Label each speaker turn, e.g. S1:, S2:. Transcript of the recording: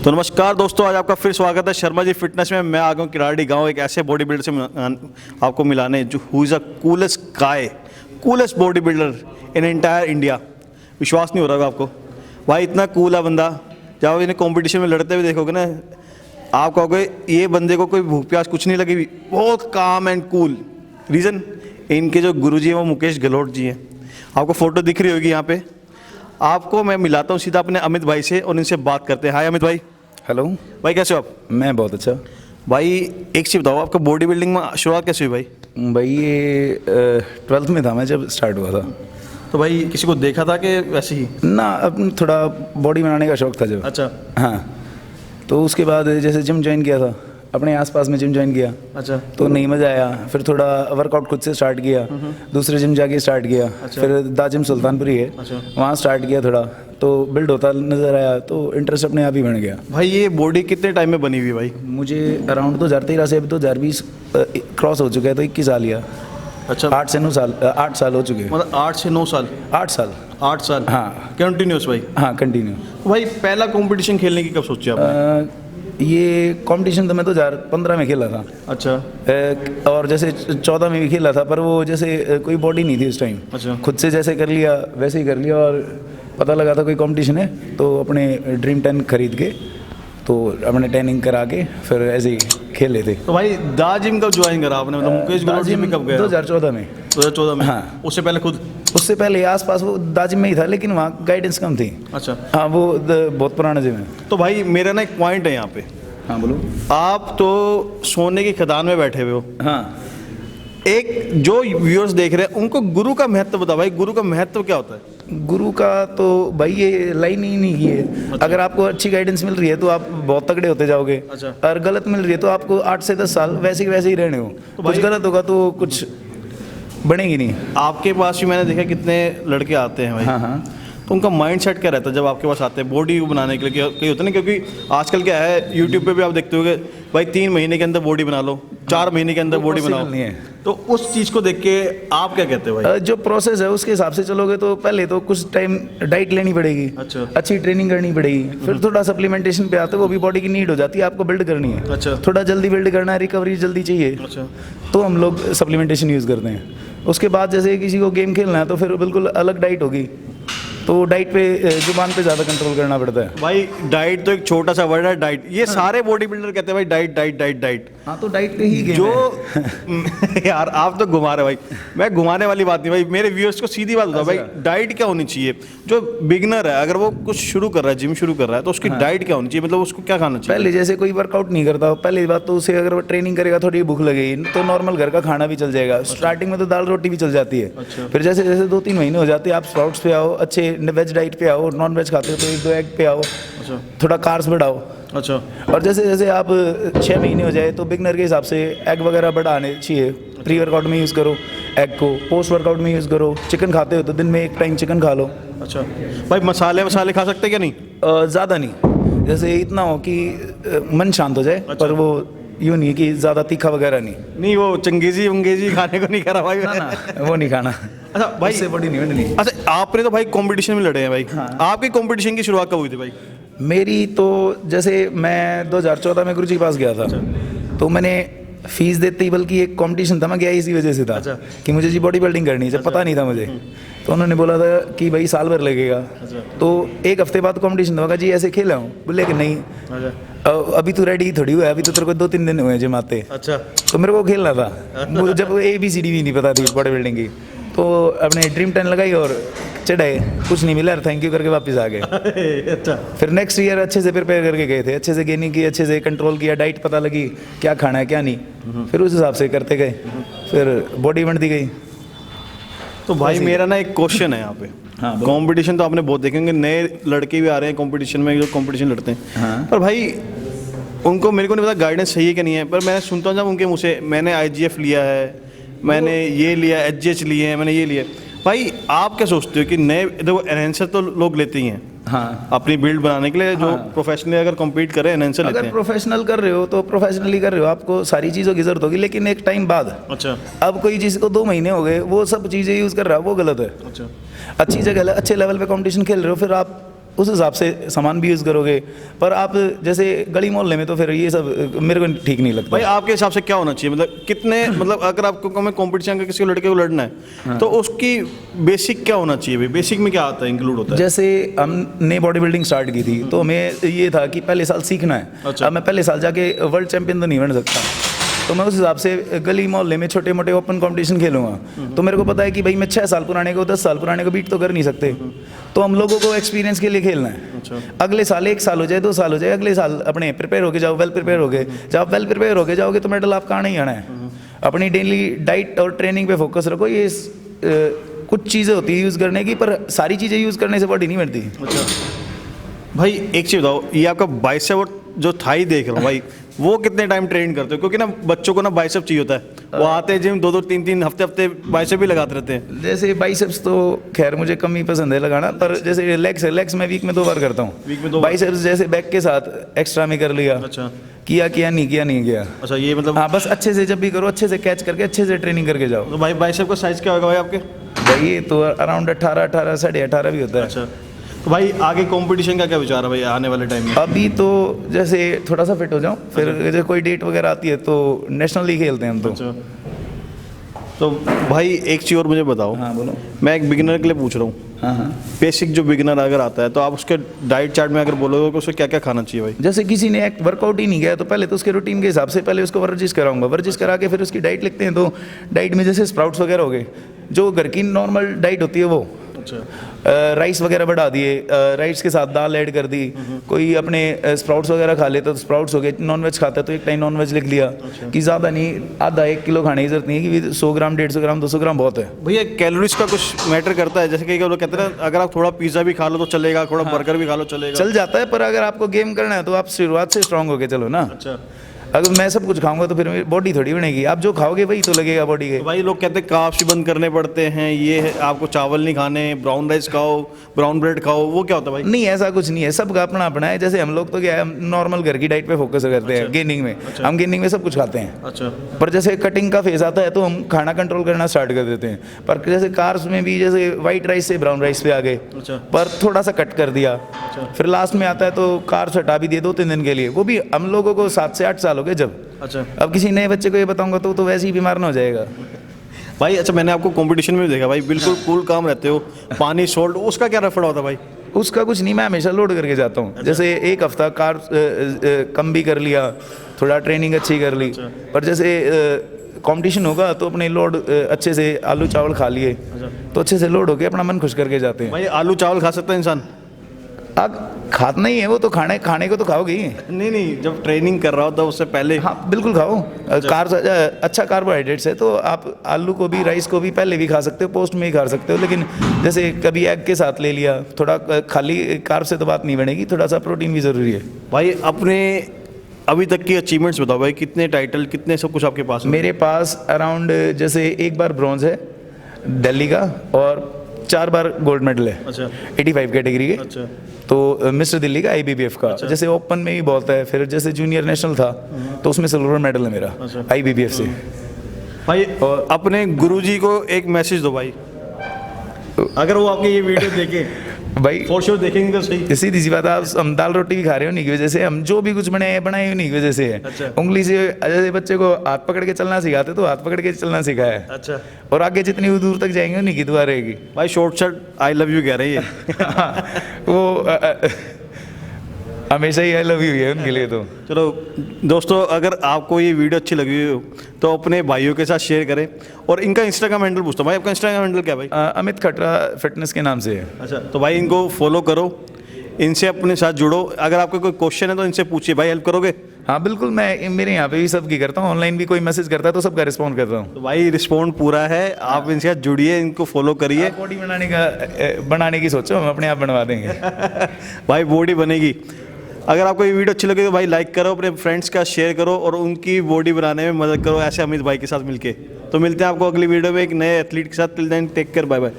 S1: तो नमस्कार दोस्तों, आज आपका फिर स्वागत है शर्मा जी फिटनेस में। मैं आ गया हूँ किराड़ी गांव, एक ऐसे बॉडी बिल्डर से आपको मिलाने जो who is a coolest body builder in entire India. विश्वास नहीं हो रहा होगा आपको, भाई इतना कूल है बंदा। जब आप इन्हें कॉम्पिटिशन में लड़ते हुए देखोगे ना, आप कहोगे ये बंदे को कोई भूख प्यास कुछ नहीं लगी हुई, बहुत काम एंड कूल। रीज़न इनके जो गुरुजी हैं वो मुकेश गहलोत जी हैं। आपको फ़ोटो दिख रही होगी यहाँ पे। आपको मैं मिलाता हूँ सीधा अपने अमित भाई से और इनसे बात करते हैं। हाय अमित भाई।
S2: हेलो
S1: भाई, कैसे हो आप?
S2: मैं बहुत अच्छा।
S1: भाई एक चीज़ बताओ, आपका बॉडी बिल्डिंग में शुरुआत कैसे हुई भाई?
S2: भाई ये 12th में था मैं जब स्टार्ट हुआ था।
S1: तो भाई किसी को देखा था कि वैसे ही?
S2: ना, अब थोड़ा बॉडी बनाने का शौक था जब।
S1: अच्छा।
S2: हाँ, तो उसके बाद जैसे जिम ज्वाइन किया था, अपने आसपास में जिम ज्वाइन किया।
S1: अच्छा।
S2: तो नहीं मज़ा आया, फिर थोड़ा वर्कआउट खुद से स्टार्ट किया, दूसरे जिम जाके स्टार्ट किया।
S1: अच्छा।
S2: फिर दा जिम सुल्तानपुरी है,
S1: अच्छा।
S2: वहाँ स्टार्ट किया, थोड़ा तो बिल्ड होता नज़र आया, तो इंटरेस्ट अपने आप ही बन गया।
S1: भाई ये बॉडी कितने टाइम में बनी हुई है भाई?
S2: मुझे अराउंड 2013 से अभी 2020 क्रॉस हो चुका है, तो 21 साल या
S1: अच्छा,
S2: 8 से 9 साल 8 साल हो चुके हैं।
S1: मतलब 8 से 9 साल?
S2: 8 साल।
S1: 8 साल?
S2: हाँ
S1: कंटिन्यूस भाई?
S2: हाँ, कंटिन्यू।
S1: भाई पहला कंपटीशन खेलने की कब सोची आपने?
S2: ये कंपटीशन तो मैं 2015 में खेला था।
S1: अच्छा।
S2: और जैसे 14 में भी खेला था, पर वो जैसे कोई बॉडी नहीं थी उस टाइम।
S1: अच्छा।
S2: खुद से जैसे कर लिया वैसे ही कर लिया, और पता लगा था कोई कंपटीशन है, तो अपने ड्रीम 10 खरीद के तो अपने ट्रेनिंग करा के फिर ऐसे ही खेल लेते।
S1: तो भाई दा जिम कब ज्वाइन करा आपने? मतलब मुकेश गहलोत जिम में कब गए?
S2: 2014 में।
S1: 2014 में?
S2: हाँ।
S1: उससे पहले खुद?
S2: उससे पहले आसपास वो दाजिम में ही था, लेकिन वहाँ गाइडेंस कम थी।
S1: अच्छा।
S2: हाँ, वो बहुत पुराना जिम है।
S1: तो भाई मेरा ना एक पॉइंट है यहाँ पे।
S2: हाँ बोलो।
S1: आप तो सोने की खदान में बैठे हुए हो।
S2: हाँ,
S1: एक जो व्यूअर्स देख रहे हैं उनको गुरु का महत्व बताओ भाई, गुरु का महत्व क्या होता है?
S2: गुरु का तो भाई ये लाइन ही नहीं है।
S1: अच्छा।
S2: अगर आपको अच्छी गाइडेंस मिल रही है तो आप बहुत तगड़े होते जाओगे।
S1: अच्छा।
S2: और गलत मिल रही है तो आपको 8 से 10 साल वैसे के वैसे ही रहने हो।
S1: तो
S2: कुछ
S1: भाई-
S2: गलत होगा तो कुछ बनेगी नहीं।
S1: आपके पास भी मैंने देखा कितने लड़के आते हैं भाई।
S2: हाँ हाँ।
S1: तो उनका माइंड सेट क्या रहता है जब आपके पास आते हैं बॉडी बनाने के लिए? कई होता है ना, क्योंकि आजकल क्या है, यूट्यूब पे भी आप देखते होगे भाई 3 महीने के अंदर बॉडी बना लो, 4 महीने के अंदर
S2: वो
S1: बॉडी
S2: possible
S1: बनाओ।
S2: नहीं है।
S1: तो उस चीज़ को देख के आप क्या कहते हो भाई?
S2: जो प्रोसेस है उसके हिसाब से चलोगे तो पहले तो कुछ टाइम डाइट लेनी पड़ेगी।
S1: अच्छा।
S2: अच्छी ट्रेनिंग करनी पड़ेगी, फिर थोड़ा सप्लीमेंटेशन पे आते, वो भी बॉडी की नीड हो जाती है, आपको बिल्ड करनी है।
S1: अच्छा।
S2: थोड़ा जल्दी बिल्ड करना है, रिकवरी जल्दी चाहिए,
S1: अच्छा।
S2: तो हम लोग सप्लीमेंटेशन यूज़ करते हैं। उसके बाद जैसे किसी को गेम खेलना है तो फिर बिल्कुल अलग डाइट होगी, तो डाइट पे जुबान पे ज़्यादा कंट्रोल करना पड़ता है।
S1: भाई डाइट तो एक छोटा सा वर्ड है, डाइट। ये सारे बॉडी बिल्डर कहते हैं भाई डाइट डाइट डाइट डाइट।
S2: हाँ, तो डाइट पे ही गेम
S1: जो
S2: है।
S1: यार आप तो घुमा रहे हो भाई, मैं घुमाने वाली बात नहीं भाई, मेरे व्यूअर्स को सीधी बात बताओ भाई, डाइट क्या होनी चाहिए? जो बिगनर है अगर वो कुछ शुरू कर रहा है, जिम शुरू कर रहा है, तो उसकी डाइट क्या होनी चाहिए? मतलब उसको क्या खाना चाहिए?
S2: पहले जैसे कोई वर्कआउट नहीं करता, पहली बात तो उसे अगर वो ट्रेनिंग करेगा थोड़ी भूख लगेगी तो नॉर्मल घर का खाना भी चल जाएगा। स्टार्टिंग में तो दाल रोटी भी चल जाती है।
S1: अच्छा।
S2: फिर जैसे जैसे 2-3 महीने हो जाते हैं, आप स्प्राउट्स पे आओ, अच्छे वेज डाइट पे आओ, नॉन वेज खाते हो तो 1-2 एग पे आओ,
S1: अच्छा।
S2: थोड़ा कार्ब्स बढ़ाओ।
S1: अच्छा।
S2: और जैसे जैसे आप 6 महीने हो जाए तो बिगनर के हिसाब से एग वगैरह बढ़ाने चाहिए। प्री वर्कआउट में यूज़ करो एग को, पोस्ट वर्कआउट में यूज़ करो। चिकन खाते हो तो दिन में 1 टाइम चिकन खा लो।
S1: अच्छा भाई, मसाले वसाले खा सकते हैं क्या? नहीं
S2: ज़्यादा नहीं, जैसे इतना हो कि मन शांत हो जाए।
S1: अच्छा।
S2: पर वो यूँ नहीं कि ज़्यादा तीखा वगैरह नहीं।
S1: नहीं, वो चंगेजी वंगेजी खाने को नहीं करा भाई।
S2: ना, वो नहीं खाना।
S1: अच्छा भाई,
S2: उससे बॉडी नहीं बननी।
S1: अच्छा आपने तो भाई कंपटीशन में लड़े हैं भाई।
S2: हाँ।
S1: आपकी कंपटीशन की शुरुआत कब हुई थी भाई?
S2: मेरी तो जैसे मैं 2014 में गुरुजी के पास गया था। तो मैंने फीस देते ही, बल्कि एक कंपटीशन था, मैं गया इसी वजह से था।
S1: अच्छा।
S2: कि मुझे जी बॉडी बिल्डिंग करनी है, जब पता नहीं था मुझे। तो उन्होंने बोला था कि भाई साल भर लगेगा।
S1: अच्छा।
S2: तो 1 हफ्ते बाद कंपटीशन था, जी ऐसे खेला हूँ, बोले कि नहीं
S1: अच्छा।
S2: अभी तो रेडी थोड़ी हुआ है, अभी तो तेरे को 2-3 दिन हुए जिम आते।
S1: अच्छा।
S2: तो मेरे को खेलना था, मुझे जब ABCD भी नहीं पता थी बॉडी बिल्डिंग की। तो अपने ड्रीम 10 लगाई और चढ़ाए, कुछ नहीं मिला, थैंक यू करके वापस आ गए।
S1: अच्छा।
S2: फिर नेक्स्ट ईयर अच्छे से प्रिपेयर करके गए थे, अच्छे से गेनिंग की, अच्छे से कंट्रोल किया, डाइट पता लगी क्या खाना है क्या नहीं, फिर उस हिसाब से करते गए, फिर बॉडी बनती गई।
S1: तो भाई मेरा ना एक क्वेश्चन है यहाँ पे।
S2: हाँ,
S1: कंपटीशन तो आपने बहुत देखेंगे, नए लड़के भी आ रहे हैं कंपटीशन में जो कंपटीशन लड़ते हैं।
S2: हाँ।
S1: पर भाई उनको, मेरे को नहीं पता गाइडेंस सही है कि नहीं है, पर मैंने सुनता हूँ जब उनके मुँह से, मैंने IGF लिया है, मैंने ये लिया, HGH लिए हैं, मैंने ये लिया। भाई आप क्या सोचते हो कि नए, देखो एनहेंसर तो लोग लेते ही हैं
S2: हाँ,
S1: अपनी बिल्ड बनाने के लिए, जो
S2: हाँ।
S1: प्रोफेशनली अगर कम्पीट करें एनहेंसर लेते
S2: अगर
S1: हैं।
S2: प्रोफेशनल कर रहे हो तो प्रोफेशनली कर रहे हो, आपको सारी चीज़ों की जरूरत होगी, लेकिन एक टाइम बाद।
S1: अच्छा।
S2: अब कोई जिसको 2 महीने हो गए वो सब चीज़ें यूज़ कर रहा है, वो गलत है।
S1: अच्छा।
S2: अच्छी जगह अच्छे लेवल पे कंपटीशन खेल रहे हो, फिर आप उस हिसाब से सामान भी यूज़ करोगे। पर आप जैसे गली मोहल्ले में तो फिर ये सब मेरे को ठीक नहीं लगता।
S1: भाई आपके हिसाब से क्या होना चाहिए, मतलब कितने, मतलब अगर आपको मैं कंपटीशन का किसी लड़के को लड़ना है तो उसकी बेसिक क्या होना चाहिए भाई? बेसिक में क्या आता है, इंक्लूड होता है?
S2: जैसे हमने बॉडी बिल्डिंग स्टार्ट की थी तो हमें ये था कि पहले साल सीखना है।
S1: अच्छा।
S2: अब मैं पहले साल जाके वर्ल्ड चैंपियन तो नहीं बन सकता, तो मैं उस हिसाब से गली मोहल्ले में छोटे मोटे ओपन कंपटीशन खेलूंगा। तो मेरे को पता है कि भाई मैं 6 साल पुराने को 10 साल पुराने को बीट तो कर नहीं सकते, तो हम लोगों को एक्सपीरियंस के लिए खेलना है।
S1: अच्छा।
S2: अगले साल 1 साल हो जाए 2 साल हो जाए, अगले साल अपने प्रिपेयर होके जाओ, वेल प्रिपेयर होके। जब आप वेल प्रिपेयर होके जाओगे तो मेडल आपका आना ही आना है। अपनी डेली डाइट और ट्रेनिंग पे फोकस रखो। ये कुछ चीज़ें होती है यूज़ करने की, पर सारी चीज़ें यूज़ करने से बॉडी नहीं बढ़ती।
S1: अच्छा भाई एक चीज़ बताओ, ये आपका बाइसेप और जो थाई देख रहा हूँ भाई, वो कितने टाइम ट्रेन करते हो? क्योंकि ना बच्चों को ना बाइसेप चाहिए होता है, वो आते हैं जिम 2-2 3-3 हफ्ते बाइसेप भी लगाते रहते हैं।
S2: जैसे बाइसेप्स तो खैर मुझे कम ही पसंद है लगाना, पर जैसे लेग्स है, लेग्स मैं वीक में 2 बार करता हूँ।
S1: वीक में 2 बार?
S2: बाइसेप्स जैसे बैक के साथ एक्स्ट्रा में कर लिया।
S1: अच्छा।
S2: किया नहीं किया।
S1: अच्छा ये मतलब,
S2: हाँ, बस अच्छे से जब भी करो अच्छे से कैच करके अच्छे से ट्रेनिंग करके जाओ।
S1: तो भाई बाइसेप का साइज क्या होगा भाई आपके?
S2: भाई ये तो अराउंड 18 साढ़े 18 भी होता है।
S1: अच्छा, तो भाई आगे कंपटीशन का क्या विचार है भाई आने वाले टाइम में?
S2: अभी तो जैसे थोड़ा सा फिट हो जाऊं, फिर जैसे कोई डेट वगैरह आती है तो नेशनल लीग खेलते हैं हम तो।
S1: अच्छा, तो भाई एक चीज़ और मुझे बताओ।
S2: हाँ बोलो।
S1: मैं एक बिगिनर के लिए पूछ रहा हूँ,
S2: हाँ।
S1: बेसिक जो बिगिनर अगर आता है तो आप उसके डाइट चार्ट में अगर बोलोगे कि उसे क्या क्या खाना चाहिए भाई?
S2: जैसे किसी ने एक वर्कआउट ही नहीं किया तो पहले तो उसके रूटीन के हिसाब से पहले उसको वर्जिश कराऊंगा। वर्जिश करा के फिर उसकी डाइट लिखते हैं, तो डाइट में जैसे स्प्राउट्स वगैरह हो गए, जो घर की नॉर्मल डाइट होती है वो।
S1: अच्छा।
S2: राइस वगैरह बढ़ा दिए, राइस के साथ दाल ऐड कर दी। कोई अपने स्प्राउट्स वगैरह खा लेता तो स्प्राउट्स हो गए। नॉनवेज खाता है तो एक टाइम नॉनवेज लिख लिया। कि ज़्यादा नहीं, आधा 1 किलो खाने की जरूरत नहीं है कि 100 ग्राम 150 ग्राम 200 ग्राम बहुत है।
S1: भैया कैलोरीज का कुछ मैटर करता है? जैसे कई लोग कहते हैं अगर आप थोड़ा पिज़्ज़ा भी खा लो तो चलेगा, थोड़ा बर्गर भी खा लो चलेगा।
S2: चल जाता है, पर अगर आपको गेम करना है तो आप शुरुआत से स्ट्रांग होके चलो ना।
S1: अच्छा।
S2: अगर मैं सब कुछ खाऊंगा तो फिर मेरी बॉडी थोड़ी बनेगी। आप जो खाओगे वही तो लगेगा बॉडी के।
S1: तो भाई लोग कहते हैं कार्ब्स भी बंद करने पड़ते हैं, ये है, आपको चावल नहीं खाने, ब्राउन राइस खाओ, ब्राउन ब्रेड खाओ, वो क्या होता है भाई?
S2: नहीं, ऐसा कुछ नहीं है, सबका अपना अपना है। जैसे हम लोग तो क्या है, हम नॉर्मल घर की डाइट पे फोकस करते हैं। गेनिंग में हम गेनिंग में सब कुछ खाते हैं।
S1: अच्छा।
S2: पर जैसे कटिंग का फेज आता है तो हम खाना कंट्रोल करना स्टार्ट कर देते हैं। पर जैसे कार्ब्स में भी जैसे वाइट राइस से ब्राउन राइस पे आ गए,
S1: अच्छा।
S2: पर थोड़ा सा कट कर दिया। फिर लास्ट में आता है तो कार्ब्स हटा भी दिए 2-3 दिन के लिए। वो भी हम लोगों को 7 से 8 साल हो गए जब।
S1: अच्छा
S2: अब किसी नए बच्चे को ये बताऊंगा तो वैसे ही बीमार ना हो जाएगा
S1: भाई। अच्छा, मैंने आपको कंपटीशन में भी देखा भाई, बिल्कुल कूल काम रहते हो, पानी सॉल्ट, उसका क्या रफड़ा होता है भाई?
S2: उसका कुछ नहीं, मैं हमेशा लोड करके जाता हूँ। जैसे 1 हफ्ता कार्ब्स कम भी कर लिया, थोड़ा ट्रेनिंग अच्छी कर ली। पर जैसे कंपटीशन होगा तो अपने लोड अच्छे से आलू चावल खा लिए तो अच्छे से लोड होके अपना मन खुश करके जाते हैं।
S1: भाई आलू चावल खा सकता है इंसान?
S2: आप खाता नहीं है वो तो खाने को तो खाओगे ही।
S1: नहीं, जब ट्रेनिंग कर रहा हो तो उससे पहले।
S2: हाँ बिल्कुल खाओ। कार्ब्स अच्छा कार्बोहाइड्रेट्स है तो आप आलू को भी राइस को भी पहले भी खा सकते हो, पोस्ट में ही खा सकते हो। लेकिन जैसे कभी एग के साथ ले लिया, थोड़ा खाली कार्ब से तो बात नहीं बनेगी, थोड़ा सा प्रोटीन भी ज़रूरी है।
S1: भाई अपने अभी तक की अचीवमेंट्स बताओ भाई, कितने टाइटल, कितने सब कुछ आपके पास है?
S2: मेरे पास अराउंड जैसे 1 बार ब्रॉन्ज है दिल्ली का और 4 बार गोल्ड मेडल है।
S1: अच्छा।
S2: 85 कैटेगरी के।
S1: अच्छा।
S2: तो मिस्टर दिल्ली का IBBF का। जैसे ओपन में भी बहुत है, फिर जैसे जूनियर नेशनल था तो उसमें सिल्वर मेडल है मेरा IBBF से।
S1: भाई और अपने गुरुजी को एक मैसेज दो भाई, अगर वो आपके ये वीडियो देखें।
S2: भाई
S1: फॉर श्योर देखेंगे तो सही।
S2: सीधी सी बात, आप हम दाल रोटी भी खा रहे हो उन्हीं की वजह से। हम जो भी कुछ बनाए उन्हीं की वजह से है।
S1: अच्छा।
S2: उंगली से जैसे बच्चे को हाथ पकड़ के चलना सिखाते तो हाथ पकड़ के चलना सिखाया है।
S1: अच्छा।
S2: और आगे जितनी दूर तक जाएंगे उन्हीं की दुआ रहेगी।
S1: भाई शॉर्ट आई लव यू कह रहे हैं ये।
S2: वो हमेशा ही आई लव यू है उनके लिए तो।
S1: चलो दोस्तों, अगर आपको ये वीडियो अच्छी लगी हो तो अपने भाइयों के साथ शेयर करें। और इनका इंस्टाग्राम हैंडल पूछता हूँ भाई, आपका इंस्टाग्राम हैंडल क्या है भाई?
S2: अमित खटरा फिटनेस के नाम से है।
S1: अच्छा, तो भाई इनको फॉलो करो, इनसे अपने साथ जुड़ो। अगर आपको कोई क्वेश्चन है तो इनसे पूछिए भाई, हेल्प करोगे?
S2: हाँ बिल्कुल, मैं मेरे यहाँ पे भी सब की करता हूँ। ऑनलाइन भी कोई मैसेज करता है तो सबका रिस्पॉन्ड करता हूँ।
S1: तो भाई रिस्पॉन्ड पूरा है, आप इनसे साथ जुड़िए, इनको फॉलो करिए।
S2: बॉडी बनाने की सोचो, हम अपने आप बनवा देंगे।
S1: भाई बॉडी बनेगी। अगर आपको ये वीडियो अच्छी लगे तो भाई लाइक करो, अपने फ्रेंड्स का शेयर करो और उनकी बॉडी बनाने में मदद करो ऐसे अमित भाई के साथ मिलके। तो मिलते हैं आपको अगली वीडियो में एक नए एथलीट के साथ। Till then take care, bye bye.